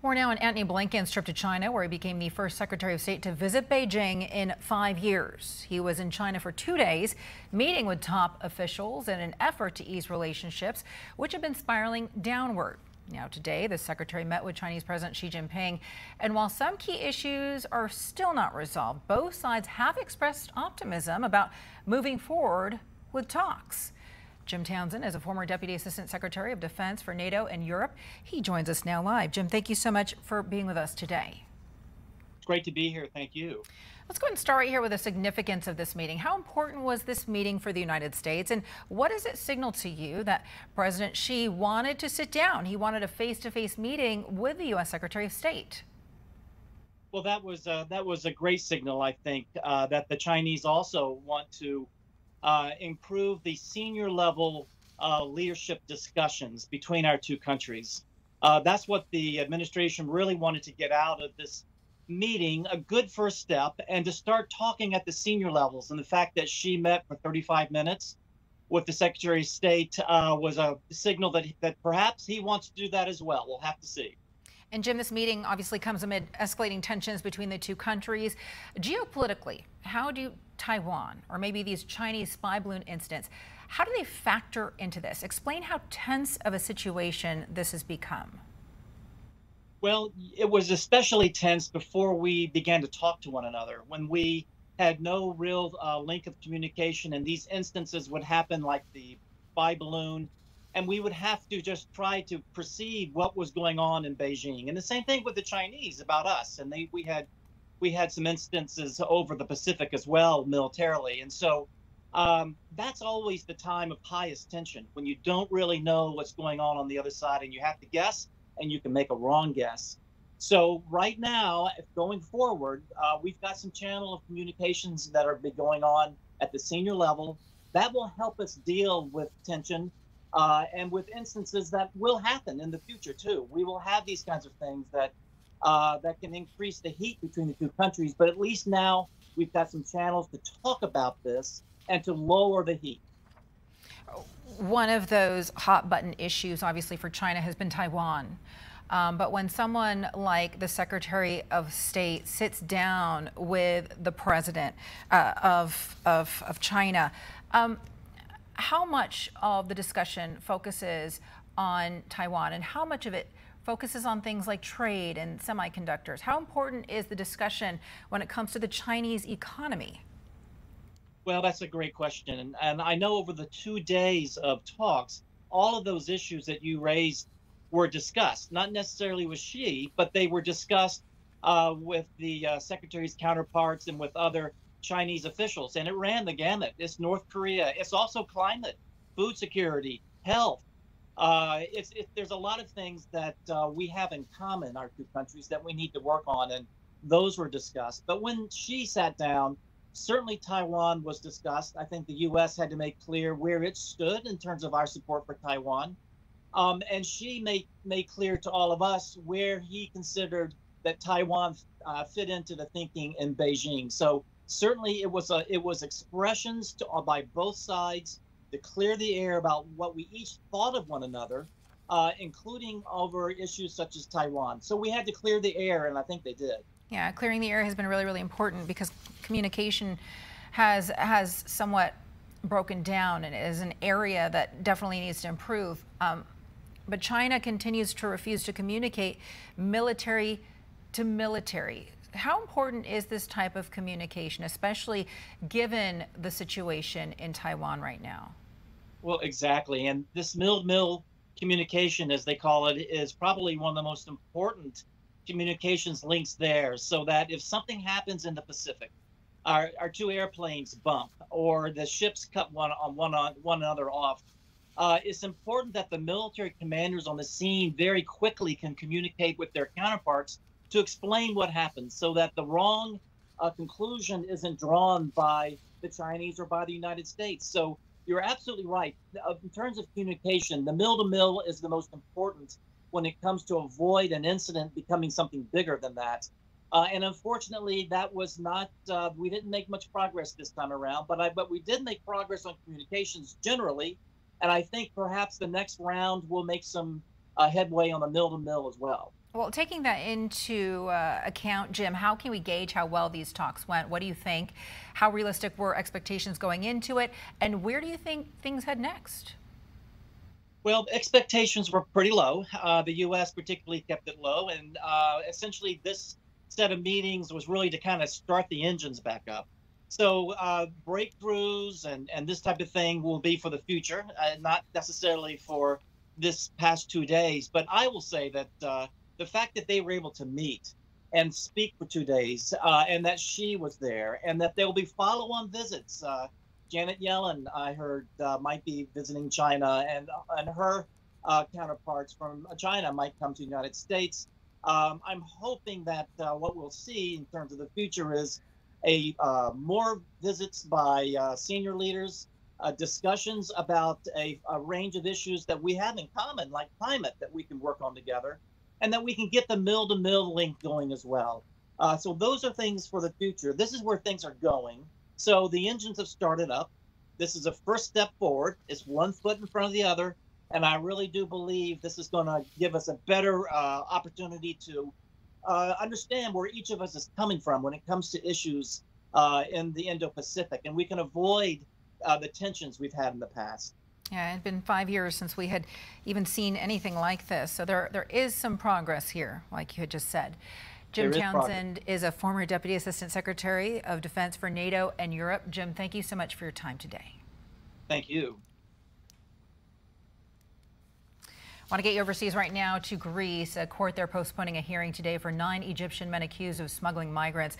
More now on Antony Blinken's trip to China, where he became the first Secretary of State to visit Beijing in 5 years. He was in China for 2 days, meeting with top officials in an effort to ease relationships, which have been spiraling downward. Now today, the secretary met with Chinese President Xi Jinping, and while some key issues are still not resolved, both sides have expressed optimism about moving forward with talks. Jim Townsend is a former Deputy Assistant Secretary of Defense for NATO and Europe. He joins us now live. Jim, thank you so much for being with us today. It's great to be here. Thank you. Let's go ahead and start right here with the significance of this meeting. How important was this meeting for the United States, and what does it signal to you that President Xi wanted to sit down? He wanted a face-to-face meeting with the U.S. Secretary of State. Well, that was a great signal, I think, that the Chinese also want to improve the senior level leadership discussions between our two countries. That's what the administration really wanted to get out of this meeting, a good first step, and to start talking at the senior levels. And the fact that she met for 35 minutes with the Secretary of State was a signal that perhaps he wants to do that as well. We'll have to see. And Jim, this meeting obviously comes amid escalating tensions between the two countries. Geopolitically, how do Taiwan, or maybe these Chinese spy balloon incidents, how do they factor into this? Explain how tense of a situation this has become. Well, it was especially tense before we began to talk to one another, when we had no real link of communication, and these instances would happen like the spy balloon, and we would have to just try to perceive what was going on in Beijing. And the same thing with the Chinese about us. And we had some instances over the Pacific as well, militarily. And so that's always the time of highest tension, when you don't really know what's going on the other side, and you have to guess, and you can make a wrong guess. So right now, going forward, we've got some channel of communications that are going on at the senior level that will help us deal with tension and with instances that will happen in the future too. We will have these kinds of things that can increase the heat between the two countries, but at least now we've got some channels to talk about this and to lower the heat. One of those hot button issues, obviously, for China has been Taiwan. But when someone like the Secretary of State sits down with the president of China, how much of the discussion focuses on Taiwan, and how much of it focuses on things like trade and semiconductors? How important is the discussion when it comes to the Chinese economy? Well, that's a great question. And I know over the 2 days of talks, all of those issues that you raised were discussed, not necessarily with Xi, but they were discussed with the secretary's counterparts and with other Chinese officials. And it ran the gamut. It's North Korea. It's also climate, food security, health. There's a lot of things that we have in common, our two countries, that we need to work on. And those were discussed. But when Xi sat down, certainly Taiwan was discussed. I think the U.S. had to make clear where it stood in terms of our support for Taiwan. And Xi made clear to all of us where he considered that Taiwan fit into the thinking in Beijing. So certainly it was expressions by both sides to clear the air about what we each thought of one another, including over issues such as Taiwan. So we had to clear the air, and I think they did. Yeah, clearing the air has been really, really important, because communication has somewhat broken down and is an area that definitely needs to improve. But China continues to refuse to communicate military to military. How important is this type of communication, especially given the situation in Taiwan right now? Well, exactly. And this mill-to-mill communication, as they call it, is probably one of the most important communications links there, so that if something happens in the Pacific, our two airplanes bump, or the ships cut one another off, it's important that the military commanders on the scene very quickly can communicate with their counterparts to explain what happened, so that the wrong conclusion isn't drawn by the Chinese or by the United States. So you're absolutely right. In terms of communication, the mill-to-mill is the most important when it comes to avoid an incident becoming something bigger than that. And unfortunately, that was not, we didn't make much progress this time around, but we did make progress on communications generally. And I think perhaps the next round will make some headway on the mill-to-mill as well. Well, taking that into account, Jim, how can we gauge how well these talks went? What do you think? How realistic were expectations going into it? And where do you think things head next? Well, expectations were pretty low. The U.S. particularly kept it low, and essentially this set of meetings was really to kind of start the engines back up. So breakthroughs and this type of thing will be for the future, not necessarily for this past 2 days. But I will say that the fact that they were able to meet and speak for 2 days, and that she was there, and that there will be follow-on visits. Janet Yellen, I heard, might be visiting China, and her counterparts from China might come to the United States. I'm hoping that what we'll see in terms of the future is a more visits by senior leaders, discussions about a range of issues that we have in common, like climate, that we can work on together, and that we can get the mill-to-mill link going as well. So those are things for the future. This is where things are going. So the engines have started up. This is a first step forward. It's one foot in front of the other. And I really do believe this is going to give us a better opportunity to understand where each of us is coming from when it comes to issues in the Indo-Pacific. And we can avoid the tensions we've had in the past. Yeah, it's been 5 years since we had even seen anything like this. So there is some progress here, like you had just said. Jim Townsend is a former Deputy Assistant Secretary of Defense for NATO and Europe. Jim, thank you so much for your time today. Thank you. I want to get you overseas right now to Greece. A court there postponing a hearing today for 9 Egyptian men accused of smuggling migrants.